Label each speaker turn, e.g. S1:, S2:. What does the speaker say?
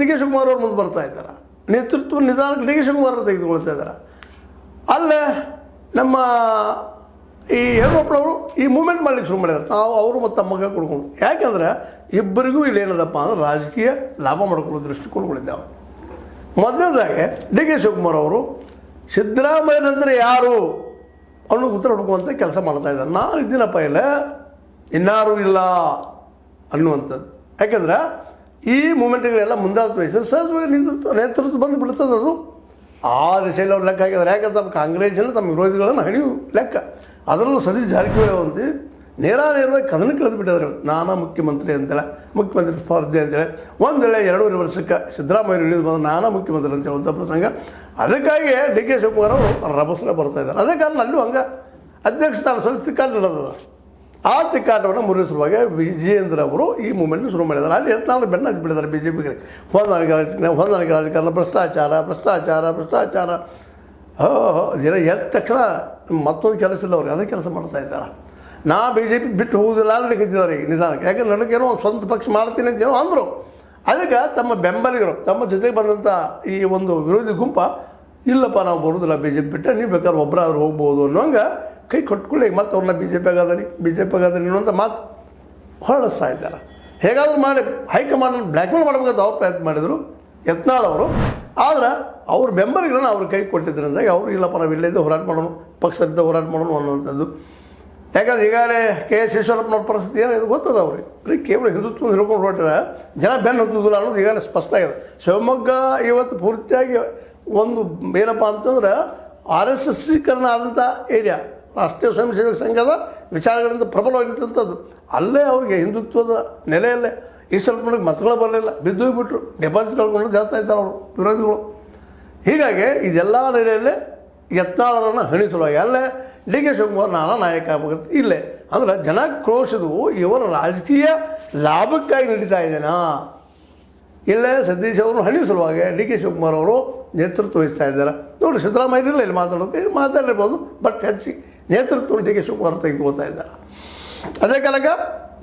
S1: D K Shivakumar ಅವರು ಮುಂದೆ ಬರ್ತಾ ಇದ್ದಾರೆ, ನೇತೃತ್ವ ನಿಧಾನಕ್ಕೆ ಡಿ ಕೆ ಶಿವಕುಮಾರ್ ಅವರು ತೆಗೆದುಕೊಳ್ತಾ ಇದ್ದಾರೆ. ಅಲ್ಲೇ ನಮ್ಮ ಈ ಯಡಿಯೂರಪ್ಪನವರು ಈ ಮೂಮೆಂಟ್ ಮಾಡ್ಲಿಕ್ಕೆ ಶುರು ಮಾಡಿದ್ದಾರೆ, ನಾವು ಅವರು ಮತ್ತು ತಮ್ಮ ಮಗ ಕೊಡ್ಕೊಂಡು. ಯಾಕೆಂದ್ರೆ ಇಬ್ಬರಿಗೂ ಇಲ್ಲಿ ಏನದಪ್ಪ ಅಂದ್ರೆ ರಾಜಕೀಯ ಲಾಭ ಮಾಡ್ಕೊಳ್ಳೋ ದೃಷ್ಟಿಕೋನಗಳಿದ್ದಾವೆ. ಮೊದಲನೇದಾಗಿ ಡಿ ಕೆ ಶಿವಕುಮಾರ್ ಅವರು ಸಿದ್ದರಾಮಯ್ಯ ನಂತರ ಯಾರು ಅವನು ಉತ್ತರ ಹುಡುಕುವಂಥ ಕೆಲಸ ಮಾಡ್ತಾ ಇದ್ದಾರೆ. ನಾನು ಇದ್ದೀನಪ್ಪ ಇಲ್ಲ, ಇನ್ನಾರು ಇಲ್ಲ ಅನ್ನುವಂಥದ್ದು. ಯಾಕೆಂದ್ರೆ ಈ ಮೂಮೆಂಟ್ಗಳೆಲ್ಲ ಮುಂದಾಳತ್ವ ವಹಿಸಿದ್ರೆ ಸಹಜವಾಗಿ ನೇತೃತ್ವ ಬಂದು ಬಿಡ್ತದೆ. ಅದು ಆ ದಿಶೆಯಲ್ಲಿ ಅವ್ರು ಲೆಕ್ಕ ಹಾಕಿದ್ದಾರೆ. ಯಾಕಂದ್ರೆ ತಮ್ಮ ಕಾಂಗ್ರೆಸ್ಸಲ್ಲಿ ತಮ್ಮ ವಿರೋಧಿಗಳನ್ನು ಹಣಿವು ಲೆಕ್ಕ. ಅದರಲ್ಲೂ ಸತೀಶ್ ಜಾರಕಿಹೊಳಿ ಅಂತ ನೇರವಾಗಿ ಕದನ ಕಳೆದು ಬಿಟ್ಟಿದ್ದಾರೆ. ನಾನಾ ಮುಖ್ಯಮಂತ್ರಿ ಅಂತೇಳಿ, ಮುಖ್ಯಮಂತ್ರಿ ಸ್ಪರ್ಧೆ ಅಂತೇಳಿ ಒಂದು ವೇಳೆ 2.5 ವರ್ಷಕ್ಕೆ ಸಿದ್ದರಾಮಯ್ಯ ಇಳಿದು ಬಂದು ನಾನಾ ಮುಖ್ಯಮಂತ್ರಿ ಅಂತ ಹೇಳುವಂಥ ಪ್ರಸಂಗ. ಅದಕ್ಕಾಗಿ ಡಿ ಕೆ ಶಿವಕುಮಾರ್ ಅವರು ರಭಸಲೆ ಬರ್ತಾ ಇದ್ದಾರೆ. ಅದೇ ಕಾರಣ ಅಲ್ಲೂ ಹಂಗೆ ಅಧ್ಯಕ್ಷ ಸ್ಥಾನ ಸ್ವಲ್ಪ ತಿಕ್ಕಾಟ ನಡೆದದ. ಆ ತಿಕ್ಕಾಟವನ್ನು ಮುರಿಸುವಾಗ ವಿಜಯೇಂದ್ರ ಅವರು ಈ ಮೂಮೆಂಟ್ನ ಶುರು ಮಾಡಿದ್ದಾರೆ. ಅಲ್ಲಿ ನಾವು ಬೆನ್ನ ಹಚ್ಚಿ ಬಿಟ್ಟಿದ್ದಾರೆ ಬಿ ಜೆ ಪಿಗೆ. ಹೊಂದಾಣಿಕೆ ರಾಜಕಾರಣ, ಭ್ರಷ್ಟಾಚಾರ ದಿನ ಎದ್ದ ತಕ್ಷಣ ಮತ್ತೊಂದು ಕೆಲಸ ಇಲ್ಲ ಅವ್ರಿಗೆ, ಅದೇ ಕೆಲಸ ಮಾಡ್ತಾ ಇದ್ದಾರೆ. ನಾ ಬಿ ಜೆ ಪಿ ಬಿಟ್ಟು ಹೋಗೋದಿಲ್ಲ ನಡೀತಿದ್ದಾರೆ ಈಗ ನಿಧಾನಕ್ಕೆ. ಯಾಕಂದ್ರೆ ನಡಕೇನೋ ಸ್ವಂತ ಪಕ್ಷ ಮಾಡ್ತೀನಿ ಅಂತ ಏನೋ ಅಂದರು. ಅದಕ್ಕೆ ತಮ್ಮ ಬೆಂಬಲಿಗರು, ತಮ್ಮ ಜೊತೆಗೆ ಬಂದಂಥ ಈ ಒಂದು ವಿರೋಧಿ ಗುಂಪ, ಇಲ್ಲಪ್ಪ ನಾವು ಬರೋದಿಲ್ಲ ಬಿ ಜೆ ಪಿ ಬಿಟ್ಟರೆ, ನೀವು ಬೇಕಾದ್ರೆ ಒಬ್ಬರಾದ್ರೂ ಹೋಗ್ಬೋದು ಅನ್ನೋಂಗೆ ಕೈ ಕೊಟ್ಕೊಳ್ಳಿ. ಮತ್ತು ಅವ್ರನ್ನ ಬಿ ಜೆ ಪಿ ಆಗದರಿ ಅನ್ನುವಂಥ ಮಾತು ಹೊರಡಿಸ್ತಾ ಇದ್ದಾರೆ. ಹೇಗಾದರೂ ಮಾಡಿ ಹೈಕಮಾಂಡನ್ನು ಬ್ಲ್ಯಾಕ್ಮೇಲ್ ಮಾಡ್ಬೇಕಂತ ಅವ್ರು ಪ್ರಯತ್ನ ಮಾಡಿದರು ಯತ್ನಾಳ್ ಅವರು. ಆದ್ರೆ ಅವ್ರ ಬೆಂಬಲಿಗರನ್ನು ಅವ್ರ ಕೈ ಕೊಟ್ಟಿದ್ದರಿಂದ ಅವರು ಇಲ್ಲಪ್ಪ ನಾವು ಇಲ್ಲೇ ಹೋರಾಟ ಮಾಡೋಣ, ಪಕ್ಷದಿಂದ ಹೋರಾಟ ಮಾಡೋಣ ಅನ್ನುವಂಥದ್ದು. ಯಾಕಂದ್ರೆ ಈಗಾಗಲೇ ಕೆ ಎಸ್ ಈಶ್ವರಪ್ಪನವ್ರ ಪರಿಸ್ಥಿತಿ ಏನೋ ಇದು ಗೊತ್ತದ ಅವ್ರಿಗೆ. ಬರೀ ಕೇವಲ ಹಿಂದುತ್ವ ಹಿಡ್ಕೊಂಡು ಹೊರಟ್ರೆ ಜನ ಬೆನ್ನು ಹತ್ತುದಿಲ್ಲ ಅನ್ನೋದು ಈಗಾಗಲೇ ಸ್ಪಷ್ಟ ಆಗಿದೆ. ಶಿವಮೊಗ್ಗ ಇವತ್ತು ಪೂರ್ತಿಯಾಗಿ ಒಂದು ಏನಪ್ಪ ಅಂತಂದ್ರೆ RSSೀಕರಣ ಆದಂಥ ಏರಿಯಾ, ರಾಷ್ಟ್ರೀಯ ಸ್ವಯಂ ಸೇವಕ ಸಂಘದ ವಿಚಾರಗಳಿಂದ ಪ್ರಬಲವಾಗಿರ್ತಂಥದ್ದು. ಅಲ್ಲೇ ಅವ್ರಿಗೆ ಹಿಂದುತ್ವದ ನೆಲೆಯಲ್ಲೇ ಈಶ್ವರಪ್ಪನಿಗೆ ಮತಗಳು ಬರಲಿಲ್ಲ, ಬಿದ್ದು ಬಿಟ್ಟರು, ಡೆಪಾಸಿಟ್ ಕಳ್ಕೊಂಡು ಜಾಸ್ತಿ ಆಯ್ತಾರೆ ಅವರು ವಿರೋಧಿಗಳು. ಹೀಗಾಗಿ ಇದೆಲ್ಲ ನೆಲೆಯಲ್ಲೇ ಯತ್ನಾಳರನ್ನು ಹಣಿಸಲುವಾಗಿ ಅಲ್ಲೇ ಡಿ ಕೆ ಶಿವಕುಮಾರ್ ನಾನಾ ನಾಯಕ ಆಗಬೇಕಂತ ಇಲ್ಲೇ ಅಂದ್ರೆ ಜನಕ್ರೋಶದು ಇವರ ರಾಜಕೀಯ ಲಾಭಕ್ಕಾಗಿ ನಡೀತಾ ಇದ್ದೇನಾ, ಇಲ್ಲೇ ಸತೀಶ್ ಅವರು ಹಣಿಸಲುವಾಗಿ ಡಿ ಕೆ ಶಿವಕುಮಾರ್ ಅವರು ನೇತೃತ್ವ ವಹಿಸ್ತಾ ಇದ್ದಾರೆ. ನೋಡಿ ಸಿದ್ದರಾಮಯ್ಯ ಇಲ್ಲ ಇಲ್ಲಿ ಮಾತಾಡೋಕೆ ಮಾತಾಡಿರ್ಬೋದು, ಬಟ್ ಹೆಚ್ಚಿ ನೇತೃತ್ವ ಡಿ ಕೆ ಶಿವಕುಮಾರ್ ತೆಗೆದುಕೊಳ್ತಾ ಇದ್ದಾರೆ. ಅದೇ ಕಾಲಕ್ಕೆ